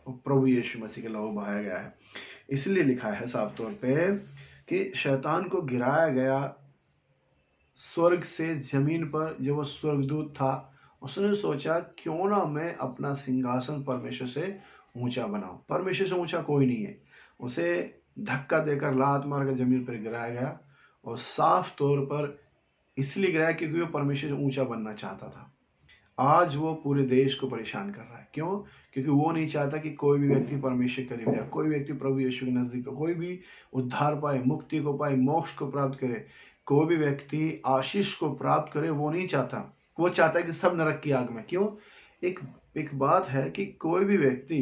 प्रभु यीशु मसीह के लहू बहाया गया है। इसलिए लिखा है साफ तौर पे कि शैतान को गिराया गया स्वर्ग से जमीन पर। जब वो स्वर्गदूत था, उसने सोचा क्यों ना मैं अपना सिंहासन परमेश्वर से ऊंचा बनाऊं। परमेश्वर से ऊंचा कोई नहीं है। उसे धक्का देकर लात मारकर जमीन पर गिराया गया, और साफ तौर पर इसलिए गिराया क्योंकि वो परमेश्वर से ऊंचा बनना चाहता था। आज वो पूरे देश को परेशान कर रहा है। क्यों? क्योंकि वो नहीं चाहता कि कोई भी व्यक्ति परमेश्वर के करीब जाए, कोई व्यक्ति प्रभु यीशु के नजदीक हो, कोई भी उद्धार पाए, मुक्ति को पाए, मोक्ष को प्राप्त करे, कोई भी व्यक्ति आशीष को प्राप्त करे। वो नहीं चाहता। वो चाहता है कि सब नरक की आग में। क्यों? एक एक बात है कि कोई भी व्यक्ति,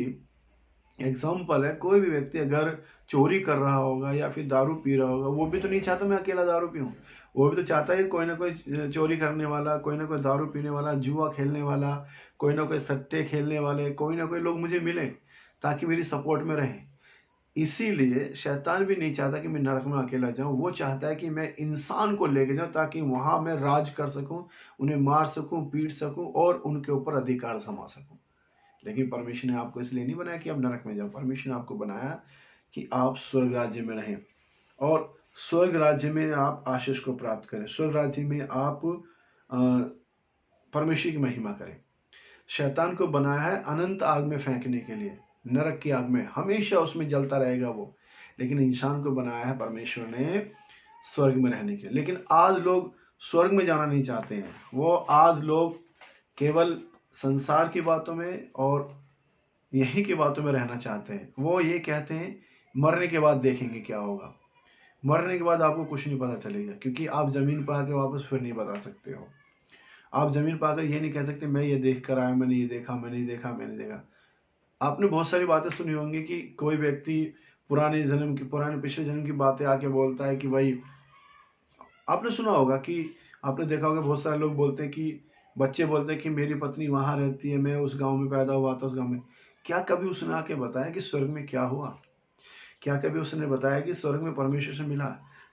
एग्जाम्पल है, कोई भी व्यक्ति अगर चोरी कर रहा होगा या फिर दारू पी रहा होगा, वो भी तो नहीं चाहता मैं अकेला दारू पीऊँ। वो भी तो चाहता है कोई ना कोई चोरी करने वाला, कोई ना कोई दारू पीने वाला, जुआ खेलने वाला, कोई ना कोई सट्टे खेलने वाले, कोई ना कोई लोग मुझे मिले ताकि मेरी सपोर्ट में रहें। इसीलिए शैतान भी नहीं चाहता कि मैं नरक में अकेला जाऊं। वो चाहता है कि मैं इंसान को लेके जाऊं ताकि वहां मैं राज कर सकूं, उन्हें मार सकूं, पीट सकूं और उनके ऊपर अधिकार जमा सकूं। लेकिन परमेश्वर ने आपको इसलिए नहीं बनाया कि आप नरक में जाओ। परमेश्वर ने आपको बनाया कि आप स्वर्ग राज्य में रहें, और स्वर्ग राज्य में आप आशीष को प्राप्त करें। स्वर्ग राज्य में आप परमेश्वर की महिमा करें। शैतान को बनाया है अनंत आग में फेंकने के लिए, नरक की आग में, हमेशा उसमें जलता रहेगा वो। लेकिन इंसान को बनाया है परमेश्वर ने स्वर्ग में रहने के लिए। लेकिन आज लोग स्वर्ग में जाना नहीं चाहते हैं। वो आज लोग केवल संसार की बातों में और यही की बातों में रहना चाहते हैं। वो ये कहते हैं मरने के बाद देखेंगे क्या होगा। मरने के बाद आपको कुछ नहीं पता चलेगा, क्योंकि आप ज़मीन पर आके वापस फिर नहीं बता सकते हो। आप ज़मीन पर आकर ये नहीं कह सकते मैं ये देख कर आया, मैंने ये देखा, मैंने देखा, मैंने देखा। आपने बहुत सारी बातें सुनी होंगी कि कोई व्यक्ति पुराने पिछले जन्म की बातें आके बोलता है कि भाई, आपने सुना होगा कि आपने देखा होगा बहुत सारे लोग बोलते हैं कि बच्चे बोलते हैं कि मेरी पत्नी वहाँ रहती है, मैं उस गांव में पैदा हुआ था, उस गांव में। क्या कभी उसने आके बताया कि स्वर्ग में क्या हुआ? क्या कभी उसने बताया कि स्वर्ग में परमेश्वर से मिला?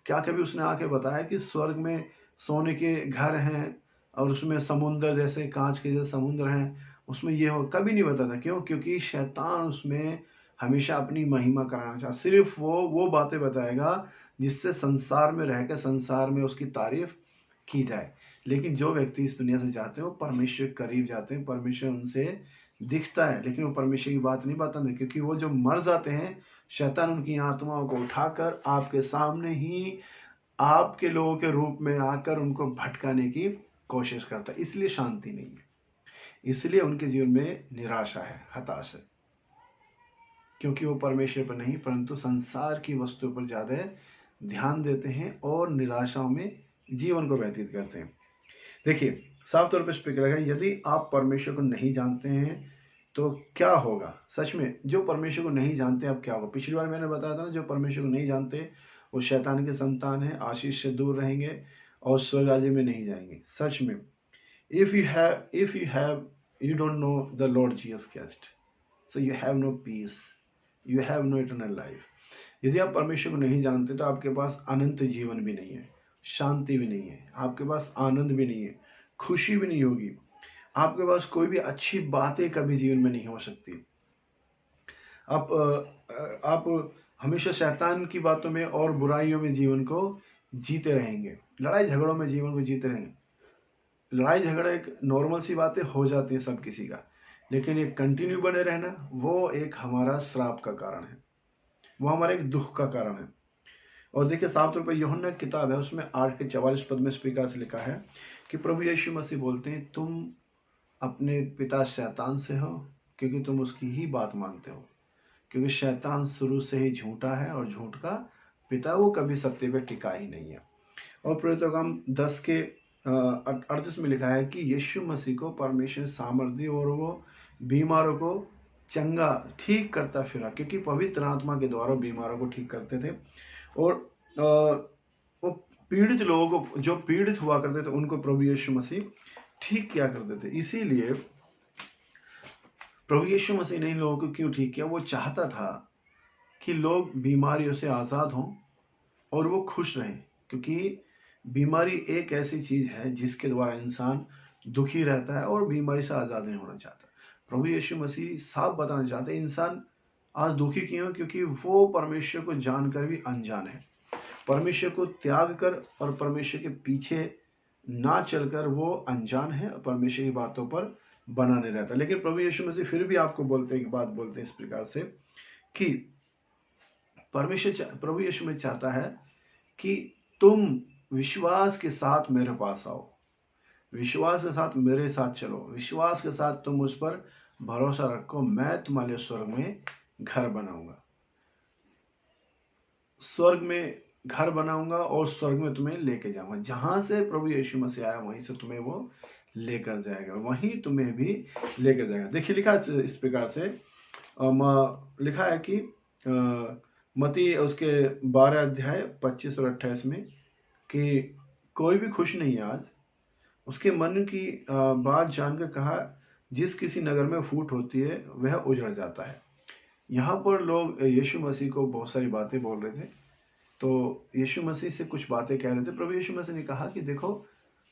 क्या कभी उसने आके बताया कि स्वर्ग में सोने के घर हैं और उसमें समुद्र जैसे कांच के जैसे समुद्र हैं, उसमें ये हो? कभी नहीं बताता। क्यों? क्योंकि शैतान उसमें हमेशा अपनी महिमा कराना चाहता। सिर्फ वो बातें बताएगा जिससे संसार में रहकर संसार में उसकी तारीफ की जाए। लेकिन जो व्यक्ति इस दुनिया से जाते हैं वो परमेश्वर के करीब जाते हैं, परमेश्वर उनसे दिखता है, लेकिन वो परमेश्वर की बात नहीं बताते, क्योंकि वो जो मर जाते हैं, शैतान उनकी आत्माओं को उठाकर आपके सामने ही आपके लोगों के रूप में आकर उनको भटकाने की कोशिश करता है। इसलिए शांति नहीं है, इसलिए उनके जीवन में निराशा है, हताशा है, क्योंकि वो परमेश्वर पर नहीं परंतु संसार की वस्तुओं पर ज़्यादा ध्यान देते हैं और निराशाओं में जीवन को व्यतीत करते हैं। देखिए, साफ तौर पर स्पीकर है, यदि आप परमेश्वर को नहीं जानते हैं तो क्या होगा? सच में जो परमेश्वर को नहीं जानते अब क्या होगा? पिछली बार मैंने बताया था ना, जो परमेश्वर को नहीं जानते वो शैतान के संतान है, आशीष से दूर रहेंगे और स्वर्ग राज्य में नहीं जाएंगे। सच में, if you don't know the Lord Jesus Christ, so you have no peace, you have no eternal life. यदि आप परमेश्वर को नहीं जानते तो आपके पास अनंत जीवन भी नहीं है, शांति भी नहीं है, आपके पास आनंद भी नहीं है, खुशी भी नहीं होगी, आपके पास कोई भी अच्छी बातें कभी जीवन में नहीं हो सकती। आप हमेशा शैतान की बातों में और बुराइयों में जीवन को जीते रहेंगे, लड़ाई झगड़ों में जीवन को जीते रहेंगे। लड़ाई झगड़ा एक नॉर्मल सी बातें हो जाती है सब किसी का, लेकिन ये कंटिन्यू बने रहना वो एक हमारा श्राप का कारण है, वो हमारे एक दुख का कारण है। और देखिए, साफ तौर पर यूहन्ना की किताब है, उसमें 8:44 में इस प्रकार से लिखा है कि प्रभु यीशु मसीह बोलते हैं, तुम अपने पिता शैतान से हो क्योंकि तुम उसकी ही बात मानते हो, क्योंकि शैतान शुरू से ही झूठा है और झूठ का पिता, वो कभी सत्य पे टिका ही नहीं है। और प्रेरितों 10:38 में लिखा है कि यीशु मसीह को परमेश्वर सामर्थ्य और वो बीमारों को चंगा ठीक करता फिरा, क्योंकि पवित्र आत्मा के द्वारा बीमारों को ठीक करते थे। और वो पीड़ित लोगों को, जो पीड़ित हुआ करते थे, उनको प्रभु यीशु मसीह ठीक किया करते थे। इसीलिए प्रभु यीशु मसीह ने इन लोगों को क्यों ठीक किया? वो चाहता था कि लोग बीमारियों से आज़ाद हों और वो खुश रहें, क्योंकि बीमारी एक ऐसी चीज़ है जिसके द्वारा इंसान दुखी रहता है और बीमारी से आज़ाद नहीं होना चाहता। प्रभु यीशु मसीह साफ बताना चाहते हैं, इंसान आज दुखी क्यों? क्योंकि वो परमेश्वर को जानकर भी अनजान है। परमेश्वर को त्याग कर और परमेश्वर के पीछे ना चलकर वो अनजान है और परमेश्वर की बातों पर बना नहीं रहता। लेकिन प्रभु यीशु मसीह फिर भी आपको बोलते हैं, एक बात बोलते हैं इस प्रकार से कि प्रभु यीशु मसीह चाहता है कि तुम विश्वास के साथ मेरे पास आओ, विश्वास के साथ मेरे साथ चलो, विश्वास के साथ तुम उस पर भरोसा रखो, मैं तुम्हारे स्वर्ग में घर बनाऊंगा, स्वर्ग में घर बनाऊंगा और स्वर्ग में तुम्हें लेके जाऊंगा। जहां से प्रभु यीशु मसीह आया वहीं से तुम्हें वो लेकर जाएगा, वहीं तुम्हें भी लेकर जाएगा। देखिए लिखा है इस प्रकार से, लिखा है कि मत्ती उसके 12 अध्याय 25 और 28 में कि कोई भी खुश नहीं है आज, उसके मन की बात जानकर कहा, जिस किसी नगर में फूट होती है वह उजड़ जाता है। यहाँ पर लोग यीशु मसीह को बहुत सारी बातें बोल रहे थे, तो यीशु मसीह से कुछ बातें कह रहे थे। प्रभु यीशु मसीह ने कहा कि देखो,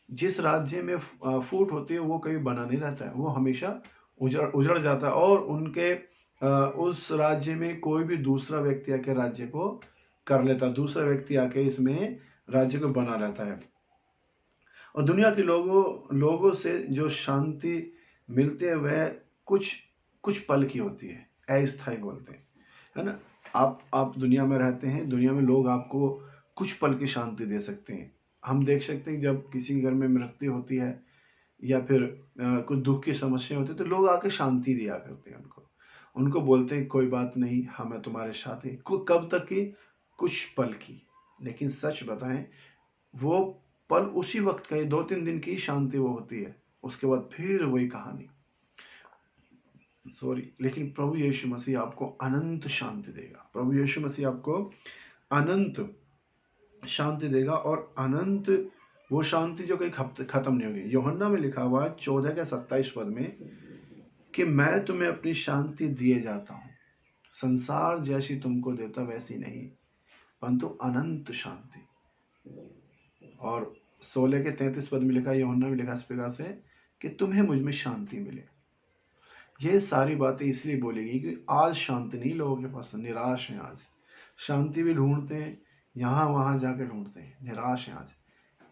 जिस राज्य में फूट होती है वो कभी बना नहीं रहता है, वो हमेशा उजड़ जाता है, और उनके उस राज्य में कोई भी दूसरा व्यक्ति आके राज्य को कर लेता है, दूसरा व्यक्ति आके इसमें राज्य को बना रहता है। और दुनिया के लोगों से जो शांति मिलती है वह कुछ पल की होती है, अस्थायी बोलते हैं, है ना। आप दुनिया में रहते हैं, दुनिया में लोग आपको कुछ पल की शांति दे सकते हैं। हम देख सकते हैं जब किसी के घर में मृत्यु होती है या फिर कुछ दुख की समस्या होती है तो लोग आके शांति दिया करते हैं, उनको बोलते हैं कोई बात नहीं, हमें तुम्हारे साथ है। कब तक की? कुछ पल की। लेकिन सच बताएं, वो पल उसी वक्त का, 2-3 दिन की शांति वो होती है, उसके बाद फिर वही कहानी। लेकिन प्रभु यीशु मसीह आपको अनंत शांति देगा। प्रभु यीशु मसीह आपको अनंत शांति देगा, और अनंत वो शांति जो कहीं खत्म नहीं होगी। यूहन्ना में लिखा हुआ है 14 के 27 पद में कि मैं तुम्हें अपनी शांति दिए जाता हूँ, संसार जैसी तुमको देता वैसी नहीं, परंतु अनंत शांति। और 16 के 33 पद में लिखा, यूहन्ना में लिखा इस प्रकार से कि तुम्हें मुझ में शांति मिले। ये सारी बातें इसलिए बोलेगी कि आज शांति नहीं लोगों के पास, निराश हैं आज, शांति भी ढूंढते हैं, यहाँ वहाँ जाकर ढूंढते हैं, निराश हैं आज।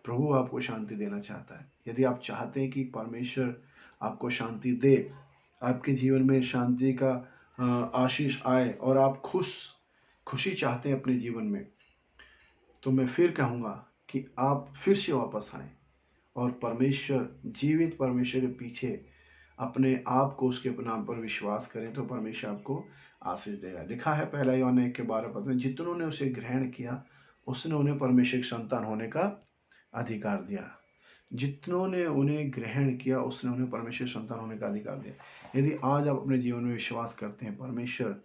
प्रभु आपको शांति देना चाहता है। यदि आप चाहते हैं कि परमेश्वर आपको शांति दे, आपके जीवन में शांति का आशीष आए और आप खुशी चाहते हैं अपने जीवन में, तो मैं फिर कहूँगा कि आप फिर से वापस आएं और परमेश्वर, जीवित परमेश्वर के पीछे अपने आप को, उसके नाम पर विश्वास करें, तो परमेश्वर आपको आशीष देगा। लिखा है 1 यूहन्ना 1 के 12 पद में, जितनों ने उसे ग्रहण किया उसने उन्हें परमेश्वर की संतान होने का अधिकार दिया। जितनों ने उन्हें ग्रहण किया उसने उन्हें परमेश्वर संतान होने का अधिकार दिया। यदि आज आप अपने जीवन में विश्वास करते हैं, परमेश्वर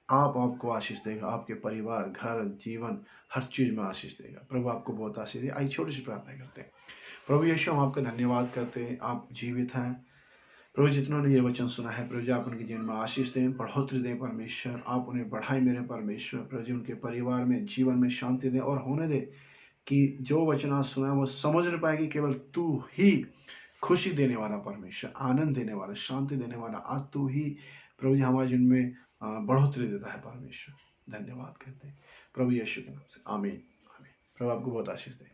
आपको आशीष देगा, आपके परिवार, घर, जीवन, हर चीज़ में आशीष देगा। प्रभु आपको बहुत आशीष दे। आइए छोटी सी प्रार्थना करते हैं। प्रभु यीशु, हम आपका धन्यवाद करते हैं, आप जीवित हैं। प्रभु जितनों ने ये वचन सुना है, प्रभु जी आप उनके जीवन में आशीष दें, बढ़ोतरी दें परमेश्वर, आप उन्हें बढ़ाएं मेरे परमेश्वर। प्रभु जी उनके परिवार में, जीवन में शांति दें, और होने दें कि जो वचन आज सुना है वो समझ नहीं पाएगी, केवल तू ही खुशी देने वाला परमेश्वर, आनंद देने वाला, शांति देने वाला, आज तू ही प्रभु जी हमारे जीवन में बढ़ोतरी देता है परमेश्वर। धन्यवाद करते हैं प्रभु यीशु के नाम से, आमीन आमीन। प्रभु आपको बहुत आशीष दे।